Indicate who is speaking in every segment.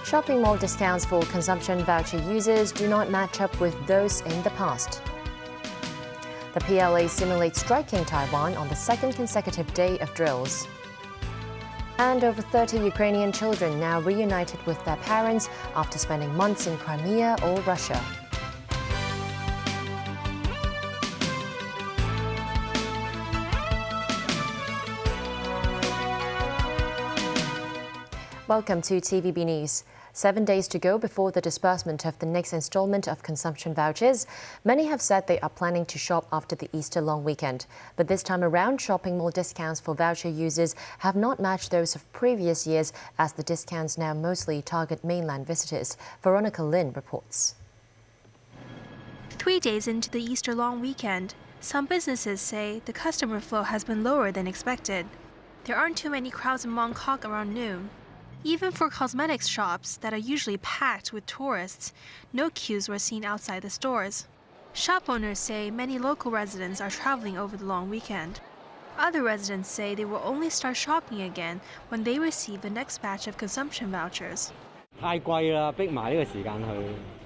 Speaker 1: Shopping mall discounts for consumption voucher users do not match up with those in the past. The PLA simulates striking Taiwan on the second consecutive day of drills. And over 30 Ukrainian children now reunited with their parents after spending months in Crimea or Russia. Welcome to TVB News. 7 days to go before the disbursement of the next installment of consumption vouchers. Many have said they are planning to shop after the Easter long weekend. But this time around, shopping mall discounts for voucher users have not matched those of previous years, as the discounts now mostly target mainland visitors. Veronica Lin reports.
Speaker 2: 3 days into the Easter long weekend, some businesses say the customer flow has been lower than expected. There aren't too many crowds in Mong Kok around noon. Even for cosmetics shops that are usually packed with tourists, no queues were seen outside the stores. Shop owners say many local residents are traveling over the long weekend. Other residents say they will only start shopping again when they receive the next batch of consumption vouchers.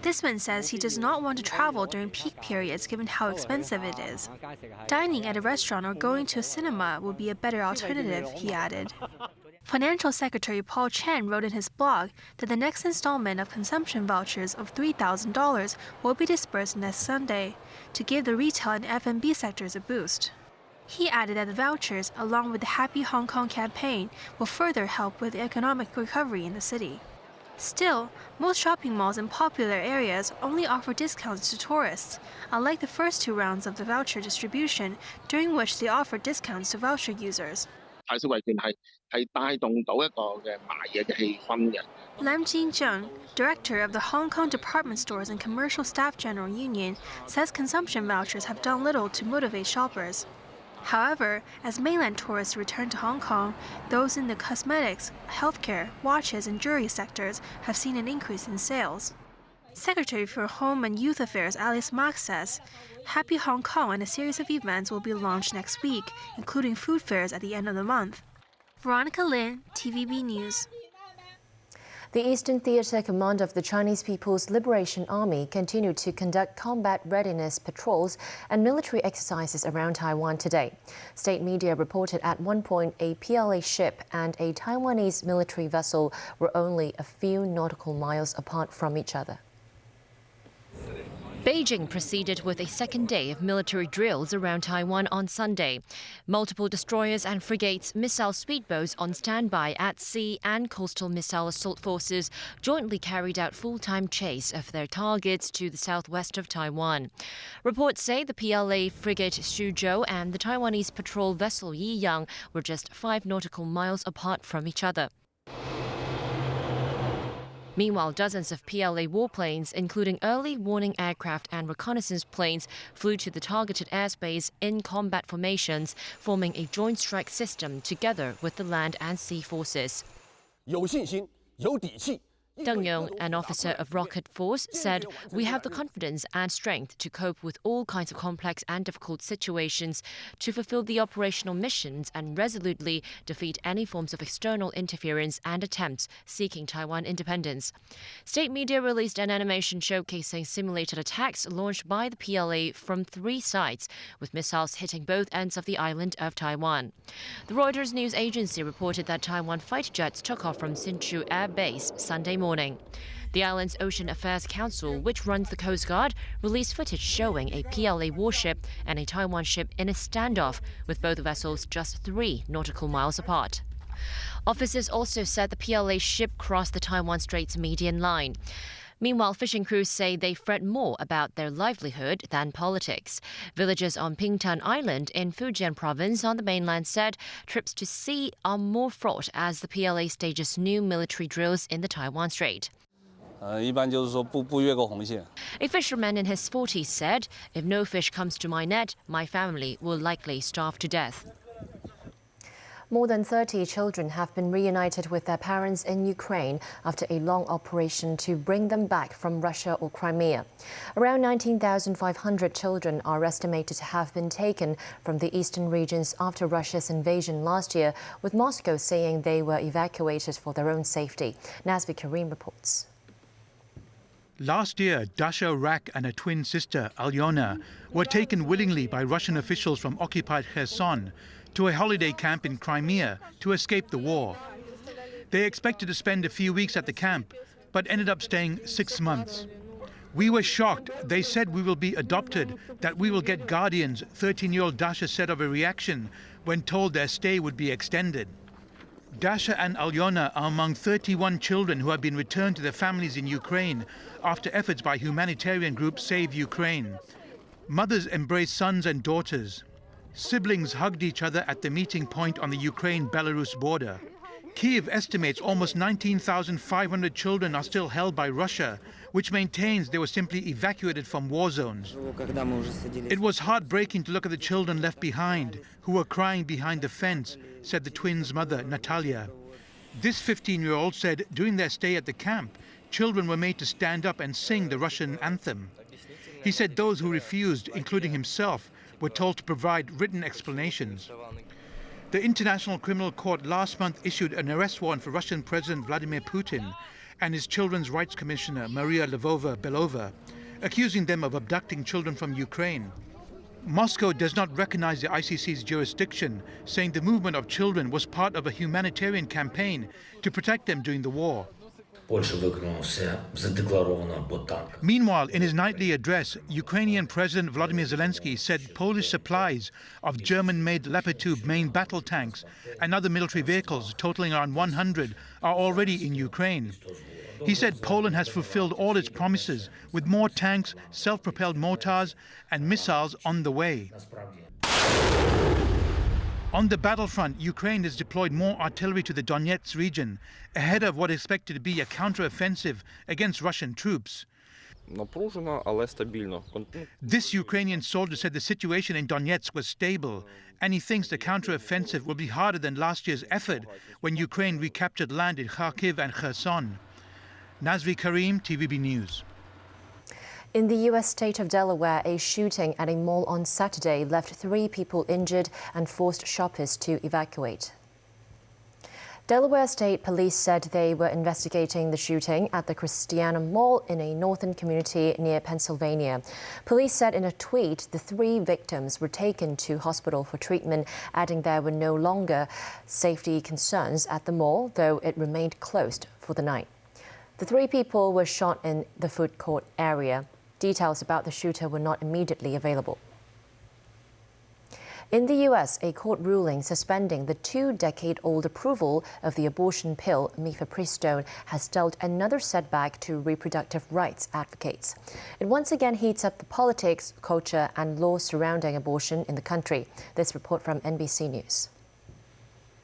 Speaker 2: This man says he does not want to travel during peak periods given how expensive it is. Dining at a restaurant or going to a cinema will be a better alternative, he added. Financial Secretary Paul Chen wrote in his blog that the next installment of consumption vouchers of $3,000 will be disbursed next Sunday to give the retail and F&B sectors a boost. He added that the vouchers, along with the Happy Hong Kong campaign, will further help with the economic recovery in the city. Still, most shopping malls in popular areas only offer discounts to tourists, unlike the first 2 rounds of the voucher distribution, during which they offered discounts to voucher users. Lam Jin-jung, director of the Hong Kong Department Stores and Commercial Staff General Union, says consumption vouchers have done little to motivate shoppers. However, as mainland tourists return to Hong Kong, those in the cosmetics, healthcare, watches, and jewelry sectors have seen an increase in sales. Secretary for Home and Youth Affairs Alice Mak says Happy Hong Kong and a series of events will be launched next week, including food fairs at the end of the month. Veronica Lin, TVB News.
Speaker 1: The Eastern Theater Command of the Chinese People's Liberation Army continued to conduct combat readiness patrols and military exercises around Taiwan today. State media reported at one point a PLA ship and a Taiwanese military vessel were only a few nautical miles apart from each other.
Speaker 3: Beijing proceeded with a second day of military drills around Taiwan on Sunday. Multiple destroyers and frigates, missile speedboats on standby at sea, and coastal missile assault forces jointly carried out full-time chase of their targets to the southwest of Taiwan. Reports say the PLA frigate Suzhou and the Taiwanese patrol vessel Yiyang were just 5 nautical miles apart from each other. Meanwhile, dozens of PLA warplanes, including early warning aircraft and reconnaissance planes, flew to the targeted airspace in combat formations, forming a joint strike system together with the land and sea forces. Deng Yong, an officer of Rocket Force, said, "We have the confidence and strength to cope with all kinds of complex and difficult situations, to fulfill the operational missions and resolutely defeat any forms of external interference and attempts seeking Taiwan independence." State media released an animation showcasing simulated attacks launched by the PLA from 3 sites, with missiles hitting both ends of the island of Taiwan. The Reuters news agency reported that Taiwan fighter jets took off from Hsinchu Air Base Sunday morning. The island's Ocean Affairs Council, which runs the Coast Guard, released footage showing a PLA warship and a Taiwan ship in a standoff, with both vessels just 3 nautical miles apart. Officers also said the PLA ship crossed the Taiwan Strait's median line. Meanwhile, fishing crews say they fret more about their livelihood than politics. Villagers on Pingtan Island in Fujian province on the mainland said trips to sea are more fraught as the PLA stages new military drills in the Taiwan Strait. A fisherman in his 40s said, "If no fish comes to my net, my family will likely starve to death."
Speaker 1: More than 30 children have been reunited with their parents in Ukraine after a long operation to bring them back from Russia or Crimea. Around 19,500 children are estimated to have been taken from the eastern regions after Russia's invasion last year, with Moscow saying they were evacuated for their own safety. Nazvi Karim reports.
Speaker 4: Last year, Dasha Rak and her twin sister, Alyona, were taken willingly by Russian officials from occupied Kherson to a holiday camp in Crimea to escape the war. They expected to spend a few weeks at the camp, but ended up staying 6 months. We were shocked. They said we will be adopted, that we will get guardians, 13-year-old Dasha said of a reaction when told their stay would be extended. Dasha and Alyona are among 31 children who have been returned to their families in Ukraine after efforts by humanitarian group Save Ukraine. Mothers embraced sons and daughters. Siblings hugged each other at the meeting point on the Ukraine-Belarus border. Kyiv estimates almost 19,500 children are still held by Russia, which maintains they were simply evacuated from war zones. It was heartbreaking to look at the children left behind, who were crying behind the fence, said the twins' mother, Natalia. This 15-year-old said during their stay at the camp, children were made to stand up and sing the Russian anthem. He said those who refused, including himself, were told to provide written explanations. The International Criminal Court last month issued an arrest warrant for Russian President Vladimir Putin and his Children's Rights Commissioner, Maria Lvova-Belova, accusing them of abducting children from Ukraine. Moscow does not recognize the ICC's jurisdiction, saying the movement of children was part of a humanitarian campaign to protect them during the war. Meanwhile, in his nightly address, Ukrainian President Volodymyr Zelensky said Polish supplies of German-made Leopard 2 main battle tanks and other military vehicles, totaling around 100, are already in Ukraine. He said Poland has fulfilled all its promises, with more tanks, self-propelled mortars and missiles on the way. On the battlefront, Ukraine has deployed more artillery to the Donetsk region, ahead of what is expected to be a counter-offensive against Russian troops. This Ukrainian soldier said the situation in Donetsk was stable, and he thinks the counter-offensive will be harder than last year's effort when Ukraine recaptured land in Kharkiv and Kherson. Nazvi Karim, TVB News.
Speaker 1: In the U.S. state of Delaware, a shooting at a mall on Saturday left 3 people injured and forced shoppers to evacuate. Delaware State Police said they were investigating the shooting at the Christiana Mall in a northern community near Pennsylvania. Police said in a tweet the 3 victims were taken to hospital for treatment, adding there were no longer safety concerns at the mall, though it remained closed for the night. The 3 people were shot in the food court area. Details about the shooter were not immediately available. In the U.S., a court ruling suspending the 2-decade-old approval of the abortion pill mifepristone has dealt another setback to reproductive rights advocates. It once again heats up the politics, culture and law surrounding abortion in the country. This report from NBC News.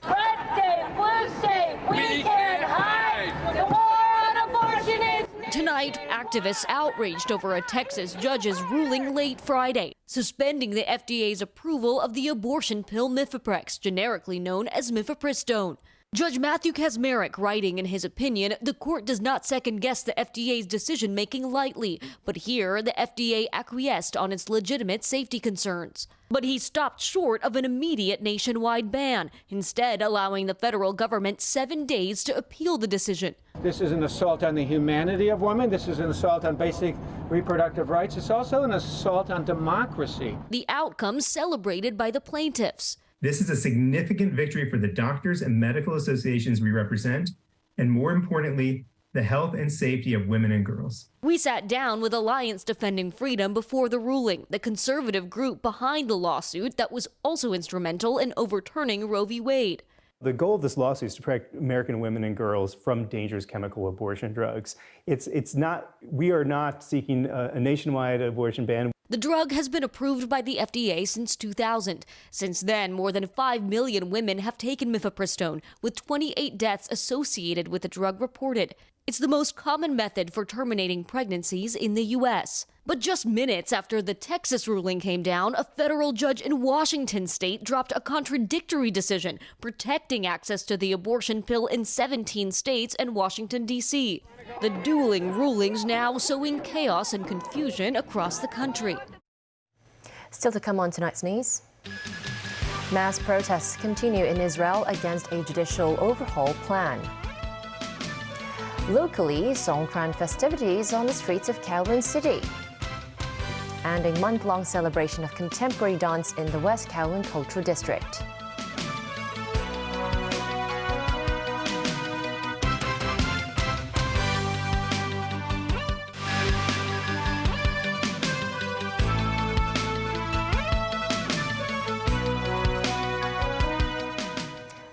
Speaker 5: Red state, blue state, we can't hide! The war on abortion is...
Speaker 6: Tonight, activists outraged over a Texas judge's ruling late Friday, suspending the FDA's approval of the abortion pill Mifeprex, generically known as mifepristone. Judge Matthew Kaczmarek writing in his opinion, the court does not second-guess the FDA's decision-making lightly, but here the FDA acquiesced on its legitimate safety concerns. But he stopped short of an immediate nationwide ban, instead allowing the federal government 7 days to appeal the decision.
Speaker 7: This is an assault on the humanity of women. This is an assault on basic reproductive rights. It's also an assault on democracy.
Speaker 6: The outcome celebrated by the plaintiffs.
Speaker 8: This is a significant victory for the doctors and medical associations we represent, and more importantly, the health and safety of women and girls.
Speaker 6: We sat down with Alliance Defending Freedom before the ruling, the conservative group behind the lawsuit that was also instrumental in overturning Roe v. Wade.
Speaker 9: The goal of this lawsuit is to protect American women and girls from dangerous chemical abortion drugs. We are not seeking a nationwide abortion ban.
Speaker 6: The drug has been approved by the FDA since 2000. Since then, more than 5 million women have taken mifepristone, with 28 deaths associated with the drug reported. It's the most common method for terminating pregnancies in the U.S. But just minutes after the Texas ruling came down, a federal judge in Washington state dropped a contradictory decision protecting access to the abortion pill in 17 states and Washington, D.C. The dueling rulings now sowing chaos and confusion across the country.
Speaker 1: Still to come on tonight's news. Mass protests continue in Israel against a judicial overhaul plan. Locally, Songkran festivities on the streets of Kowloon City. And a month-long celebration of contemporary dance in the West Kowloon Cultural District.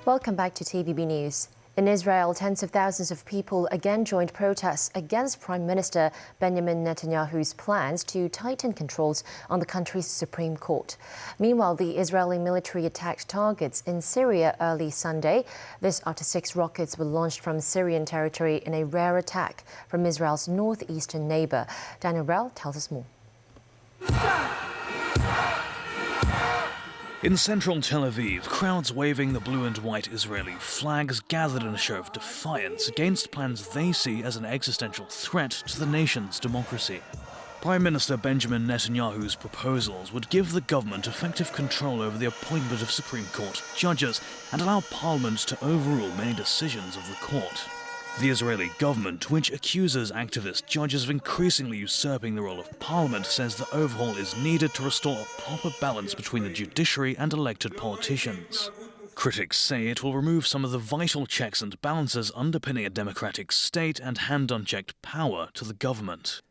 Speaker 1: Welcome back to TVB News. In Israel, tens of thousands of people again joined protests against Prime Minister Benjamin Netanyahu's plans to tighten controls on the country's Supreme Court. Meanwhile, the Israeli military attacked targets in Syria early Sunday. This after 6 rockets were launched from Syrian territory in a rare attack from Israel's northeastern neighbor. Daniel Rell tells us more.
Speaker 10: In central Tel Aviv, crowds waving the blue and white Israeli flags gathered in a show of defiance against plans they see as an existential threat to the nation's democracy. Prime Minister Benjamin Netanyahu's proposals would give the government effective control over the appointment of Supreme Court judges and allow Parliament to overrule many decisions of the court. The Israeli government, which accuses activist judges of increasingly usurping the role of Parliament, says the overhaul is needed to restore a proper balance between the judiciary and elected politicians. Critics say it will remove some of the vital checks and balances underpinning a democratic state and hand unchecked power to the government.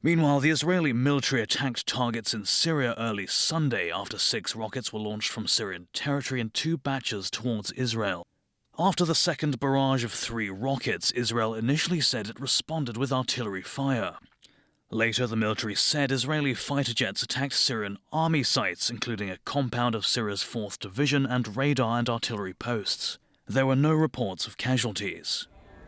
Speaker 10: Meanwhile, the Israeli military attacked targets in Syria early Sunday after 6 rockets were launched from Syrian territory in 2 batches towards Israel. After the second barrage of 3 rockets, Israel initially said it responded with artillery fire. Later, the military said Israeli fighter jets attacked Syrian army sites, including a compound of Syria's 4th Division and radar and artillery posts. There were no reports of casualties.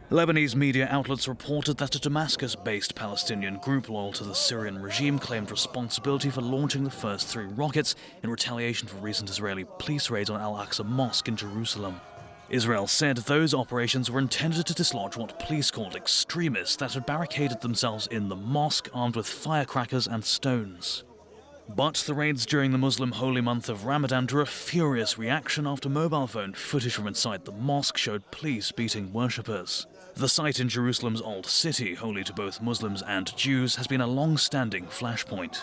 Speaker 10: Lebanese media outlets reported that a Damascus-based Palestinian group loyal to the Syrian regime claimed responsibility for launching the first 3 rockets in retaliation for recent Israeli police raids on Al-Aqsa Mosque in Jerusalem. Israel said those operations were intended to dislodge what police called extremists that had barricaded themselves in the mosque armed with firecrackers and stones. But the raids during the Muslim holy month of Ramadan drew a furious reaction after mobile phone footage from inside the mosque showed police beating worshippers. The site in Jerusalem's Old City, holy to both Muslims and Jews, has been a long-standing flashpoint.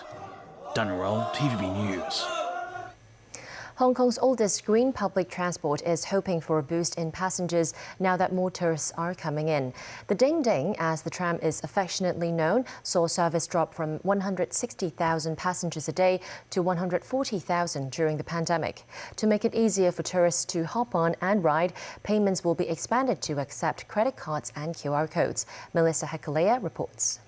Speaker 10: Daniel Rell, TVB News.
Speaker 1: Hong Kong's oldest green public transport is hoping for a boost in passengers now that more tourists are coming in. The Ding Ding, as the tram is affectionately known, saw service drop from 160,000 passengers a day to 140,000 during the pandemic. To make it easier for tourists to hop on and ride, payments will be expanded to accept credit cards and QR codes. Melissa Hekalea reports.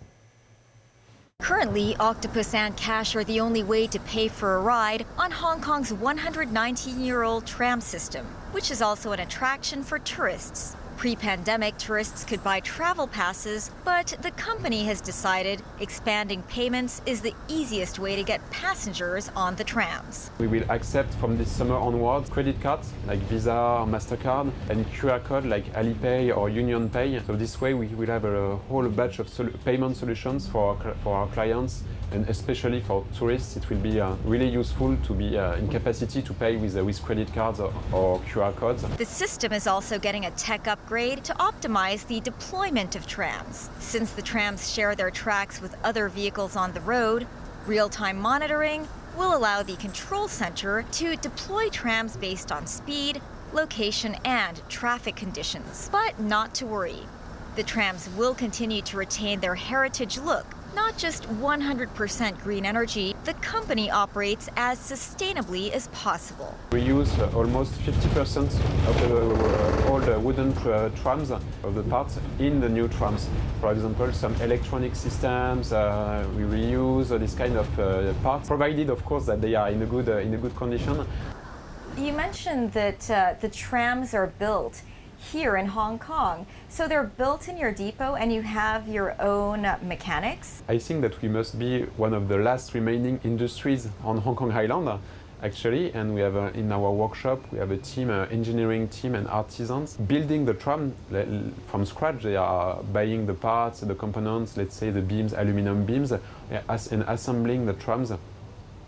Speaker 11: Currently, octopus and cash are the only way to pay for a ride on Hong Kong's 119-year-old tram system, which is also an attraction for tourists. Pre-pandemic, tourists could buy travel passes, but the company has decided expanding payments is the easiest way to get passengers on the trams.
Speaker 12: We will accept from this summer onwards credit cards like Visa or MasterCard and QR code like Alipay or UnionPay. So this way we will have a whole batch of payment solutions for our clients, and especially for tourists it will be really useful to be in capacity to pay with credit cards or QR codes.
Speaker 11: The system is also getting a tech upgrade to optimize the deployment of trams. Since the trams share their tracks with other vehicles on the road, real-time monitoring will allow the control center to deploy trams based on speed, location, and traffic conditions. But not to worry. The trams will continue to retain their heritage look. Not just 100% green energy, the company operates as sustainably as possible.
Speaker 12: We use almost 50% of all the wooden trams of the parts in the new trams. For example, some electronic systems, we reuse this kind of parts, provided of course that they are in a good condition.
Speaker 11: You mentioned that the trams are built here in Hong Kong. So they're built in your depot and you have your own mechanics?
Speaker 12: I think that we must be one of the last remaining industries on Hong Kong Island, actually, and we have in our workshop we have a team, engineering team and artisans building the tram from scratch. They are buying the parts, the components, let's say the beams, aluminum beams, and assembling the trams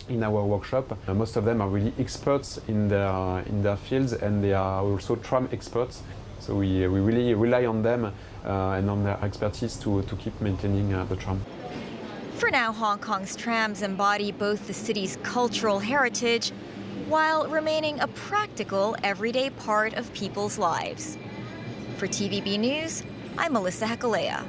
Speaker 12: in our workshop. Most of them are really experts in their fields, and they are also tram experts. So we really rely on them and on their expertise to keep maintaining the tram.
Speaker 11: For now, Hong Kong's trams embody both the city's cultural heritage while remaining a practical, everyday part of people's lives. For TVB News, I'm Melissa Hekalea.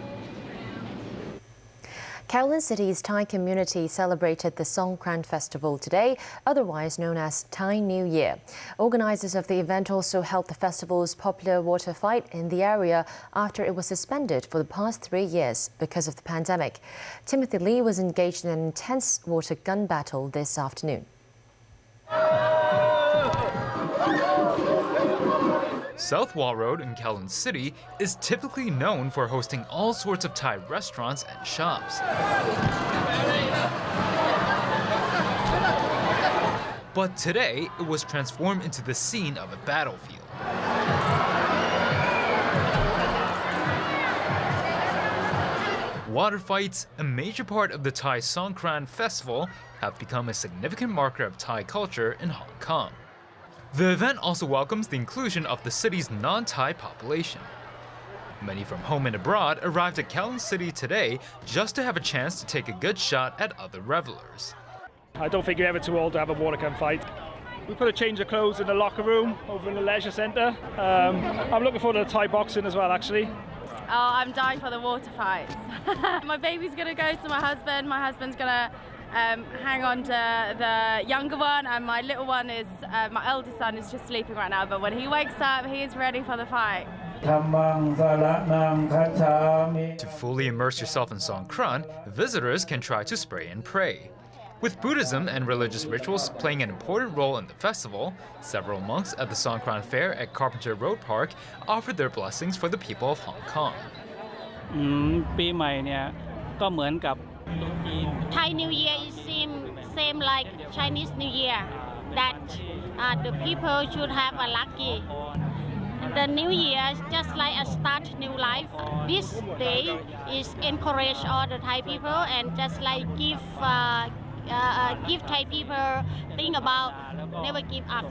Speaker 1: Kowloon City's Thai community celebrated the Songkran Festival today, otherwise known as Thai New Year. Organizers of the event also held the festival's popular water fight in the area after it was suspended for the past 3 years because of the pandemic. Timothy Lee was engaged in an intense water gun battle this afternoon.
Speaker 13: South Wall Road in Kowloon City is typically known for hosting all sorts of Thai restaurants and shops. But today, it was transformed into the scene of a battlefield. Water fights, a major part of the Thai Songkran Festival, have become a significant marker of Thai culture in Hong Kong. The event also welcomes the inclusion of the city's non-Thai population. Many from home and abroad arrived at Kowloon City today just to have a chance to take a good shot at other revelers.
Speaker 14: I don't think you're ever too old to have a water gun fight. We put a change of clothes in the locker room over in the leisure centre. I'm looking forward to the Thai boxing as well, actually.
Speaker 15: Oh, I'm dying for the water fights. My baby's going to go to my husband. My husband's going to hang on to the younger one, and my little one is, my eldest son is just sleeping right now, but when he wakes up, he is ready for the fight.
Speaker 13: To fully immerse yourself in Songkran, visitors can try to spray and pray. With Buddhism and religious rituals playing an important role in the festival, several monks at the Songkran Fair at Carpenter Road Park offered their blessings for the people of Hong Kong.
Speaker 16: Thai New Year is same like Chinese New Year, that the people should have a lucky. The New Year is just like a start new life. This day is encourage all the Thai people and just like give Thai people think about never give up.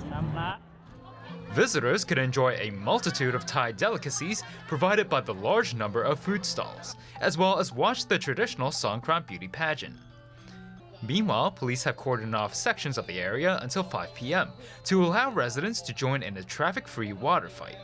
Speaker 13: Visitors could enjoy a multitude of Thai delicacies provided by the large number of food stalls, as well as watch the traditional Songkran beauty pageant. Meanwhile, police have cordoned off sections of the area until 5 p.m. to allow residents to join in a traffic-free water fight.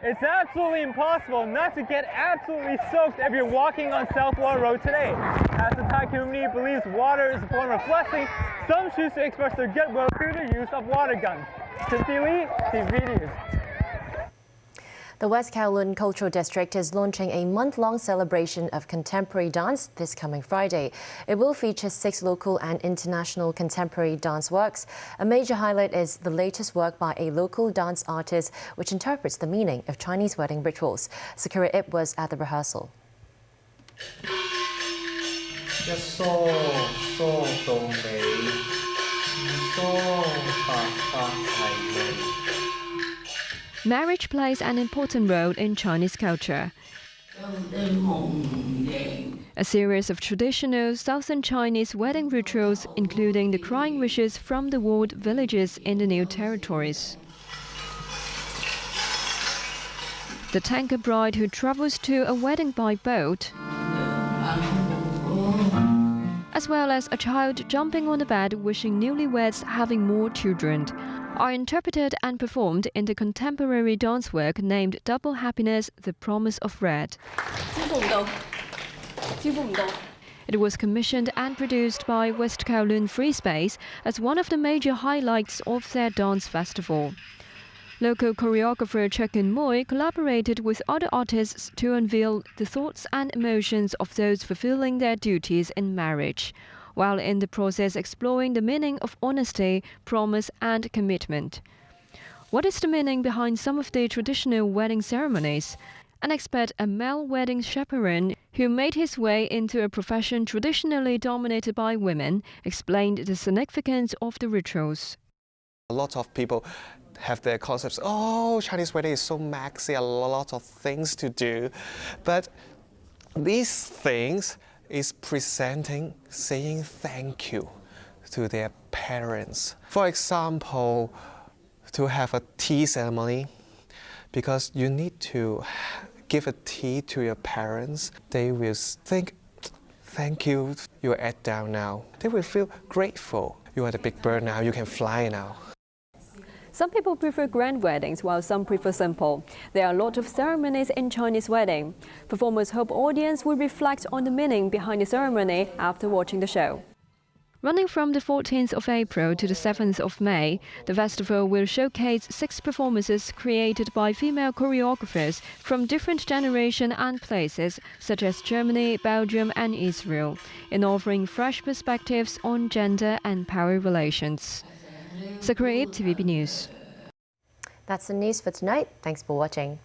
Speaker 17: It's absolutely impossible not to get absolutely soaked if you're walking on South Wall Road today. As the Thai community believes water is a form of blessing, some choose to express their goodwill through the use of water guns. Timothy Lee, TV News.
Speaker 1: The West Kowloon Cultural District is launching a month-long celebration of contemporary dance this coming Friday. It will feature 6 local and international contemporary dance works. A major highlight is the latest work by a local dance artist which interprets the meaning of Chinese wedding rituals. Sakura Ip was at the rehearsal.
Speaker 18: Marriage plays an important role in Chinese culture. A series of traditional Southern Chinese wedding rituals, including the crying wishes from the walled villages in the new territories. The tanker bride who travels to a wedding by boat, as well as a child jumping on the bed wishing newlyweds having more children, are interpreted and performed in the contemporary dance work named Double Happiness, The Promise of Red. It was commissioned and produced by West Kowloon Free Space as one of the major highlights of their dance festival. Local choreographer Chekin Moy collaborated with other artists to unveil the thoughts and emotions of those fulfilling their duties in marriage, while in the process exploring the meaning of honesty, promise and commitment. What is the meaning behind some of the traditional wedding ceremonies? An expert, a male wedding chaperone who made his way into a profession traditionally dominated by women, explained the significance of the rituals.
Speaker 19: A lot of people have their concepts, oh, Chinese wedding is so maxi, a lot of things to do. But these things is presenting, saying thank you to their parents. For example, to have a tea ceremony, because you need to give a tea to your parents. They will think, thank you, you are at down now. They will feel grateful. You are the big bird now, you can fly now.
Speaker 18: Some people prefer grand weddings, while some prefer simple. There are a lot of ceremonies in Chinese wedding. Performers hope audience will reflect on the meaning behind the ceremony after watching the show. Running from the 14th of April to the 7th of May, the festival will showcase 6 performances created by female choreographers from different generations and places, such as Germany, Belgium and Israel, in offering fresh perspectives on gender and power relations. Sakura Ip, TVB News.
Speaker 1: That's the news for tonight. Thanks for watching.